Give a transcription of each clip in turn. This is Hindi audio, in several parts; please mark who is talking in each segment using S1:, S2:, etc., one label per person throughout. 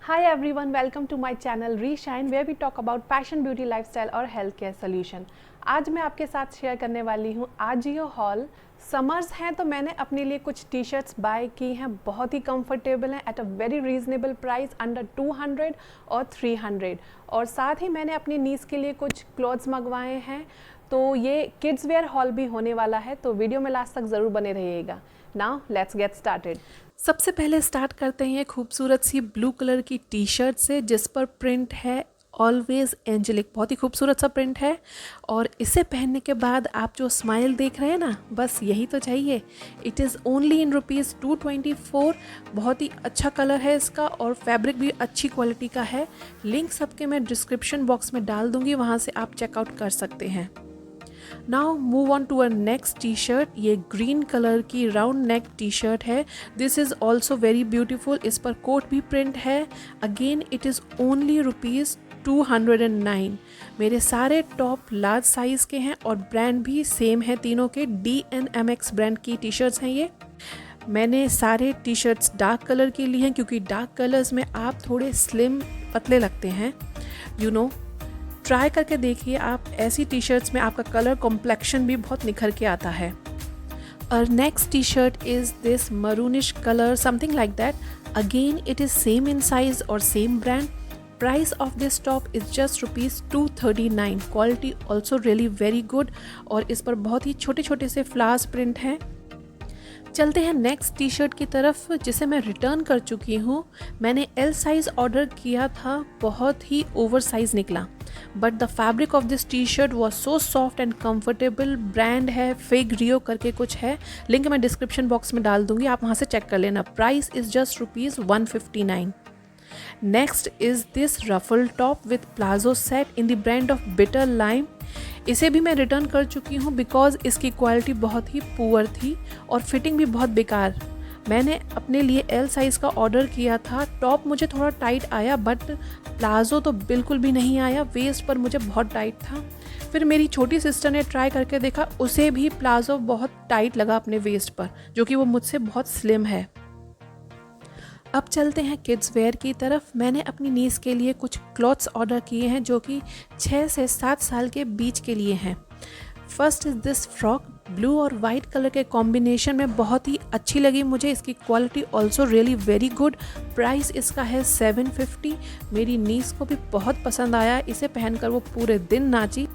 S1: Hi everyone, welcome to my channel Reshine where we talk about fashion, beauty, lifestyle और हेल्थ केयर सोल्यूशन। आज मैं आपके साथ शेयर करने वाली हूँ आजियो हॉल। समर्स हैं तो मैंने अपने लिए कुछ टी शर्ट्स बाय की हैं, बहुत ही कंफर्टेबल हैं at a very reasonable price, under 200 और 300। और साथ ही मैंने अपनी नीस के लिए कुछ क्लॉथ्स मंगवाए हैं, तो ये किड्स वेयर हॉल भी होने वाला है, तो वीडियो में लास्ट तक ज़रूर बने रहिएगा। Now let's get started. सबसे पहले स्टार्ट करते हैं खूबसूरत सी ब्लू कलर की टी शर्ट से जिस पर प्रिंट है ऑलवेज एंजेलिक। बहुत ही खूबसूरत सा प्रिंट है और इसे पहनने के बाद आप जो स्माइल देख रहे हैं ना, बस यही तो चाहिए। It is only in ₹224। बहुत ही अच्छा कलर है इसका और फैब्रिक भी अच्छी क्वालिटी का है। लिंक सबके मैं डिस्क्रिप्शन बॉक्स में डाल दूंगी, वहाँ से आप चेकआउट कर सकते हैं। Now move on to a next T shirt. ये ग्रीन कलर की राउंड नेक टी शर्ट है। This is also very beautiful. इस पर कोट भी प्रिंट है। Again it is only ₹209। मेरे सारे टॉप लार्ज साइज़ के हैं और ब्रांड भी सेम है तीनों के। DNMX ब्रांड की टी शर्ट्स हैं ये। मैंने सारे टी शर्ट्स डार्क कलर की ली हैं क्योंकि डार्क कलर्स में आप थोड़े स्लिम पतले लगते हैं, यू नो। ट्राई करके देखिए आप, ऐसी टी शर्ट्स में आपका कलर कॉम्प्लेक्शन भी बहुत निखर के आता है। और next T shirt is this maroonish colour, something like that. Again it is same in size और same brand. Price of this top is just ₹239। Quality also really very good और इस पर बहुत ही छोटे छोटे से फ्लावर्स प्रिंट हैं। चलते हैं नेक्स्ट टी शर्ट की तरफ जिसे मैं रिटर्न कर चुकी हूँ। मैंने L साइज़ ऑर्डर किया था, बहुत ही ओवर साइज़ निकला, but the fabric of this T shirt was so soft and comfortable. Brand है फिग रियो करके कुछ है, लिंक मैं डिस्क्रिप्शन बॉक्स में डाल दूंगी, आप वहाँ से चेक कर लेना। Price is just ₹159। Next is this ruffle top with palazzo set in the brand of Bitter Lime. इसे भी मैं रिटर्न कर चुकी हूँ बिकॉज इसकी क्वालिटी बहुत ही पुअर थी और फिटिंग भी बहुत बेकार। मैंने अपने लिए L साइज़ का ऑर्डर किया था। टॉप मुझे थोड़ा टाइट आया बट प्लाजो तो बिल्कुल भी नहीं आया। वेस्ट पर मुझे बहुत टाइट था। फिर मेरी छोटी सिस्टर ने ट्राई करके देखा, उसे भी प्लाजो बहुत टाइट लगा अपने वेस्ट पर, जो कि वो मुझसे बहुत स्लिम है। अब चलते हैं किड्स वेयर की तरफ। मैंने अपनी नीस के लिए कुछ क्लॉथ्स ऑर्डर किए हैं जो कि 6 से 7 साल के बीच के लिए हैं। First is this frock, blue और वाइट कलर के कॉम्बिनेशन में बहुत ही अच्छी लगी मुझे। इसकी quality also really very good. Price इसका है $750। मेरी नीस को भी बहुत पसंद आया, इसे पहनकर वो पूरे दिन नाची।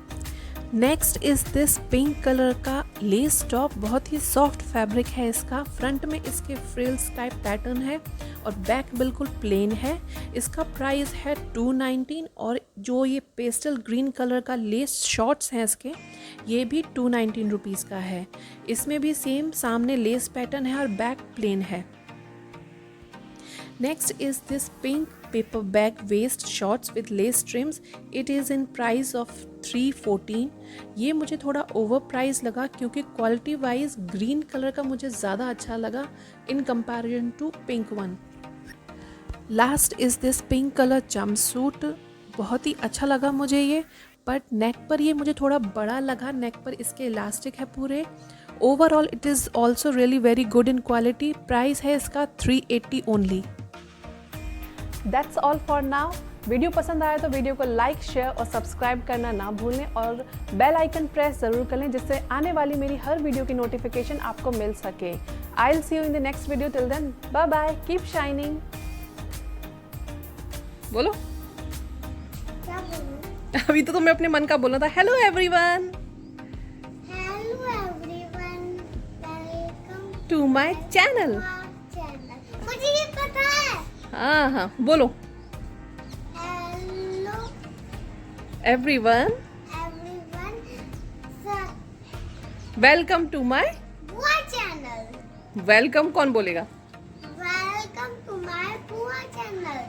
S1: Next is this pink colour का लेस टॉप। बहुत ही सॉफ्ट फैब्रिक है इसका। फ्रंट में इसके फ्रिल्स टाइप पैटर्न है और बैक बिल्कुल प्लेन है। इसका प्राइस है $219 और जो ये पेस्टल ग्रीन कलर का लेस शॉर्ट्स हैं इसके, ये भी ₹219 का है। इसमें भी सेम सामने लेस पैटर्न है और बैक प्लेन है। Next is this pink paper bag waist shorts with lace trims. It is in price of $314। ये मुझे थोड़ा ओवर प्राइस लगा क्योंकि क्वालिटी वाइज ग्रीन कलर का मुझे ज़्यादा अच्छा लगा in comparison to pink one. Last is this pink colour jumpsuit. बहुत ही अच्छा लगा मुझे ये, बट नेक पर ये मुझे थोड़ा बड़ा लगा। नेक पर इसके इलास्टिक है पूरे। Overall it is also really very good in quality. Price है इसका $380 only. That's all for now. Video पसंद आया तो वीडियो को लाइक, शेयर और सब्सक्राइब करना ना भूलें और बेल आइकन प्रेस ज़रूर कर लें जिससे आने वाली मेरी हर वीडियो की नोटिफिकेशन आपको मिल सके। I will see you in the next video. Till then bye bye, keep shining. बोलो,
S2: क्या बोलूं?
S1: अभी तो तुम्हें अपने मन का बोलना था। Hello everyone,
S2: welcome
S1: to my channel.
S2: मुझे ये पता है।
S1: हाँ हाँ बोलो।
S2: Hello
S1: everyone, welcome to my
S2: बुआ चैनल।
S1: वेलकम कौन बोलेगा?
S2: वेलकम टू माय बुआ चैनल।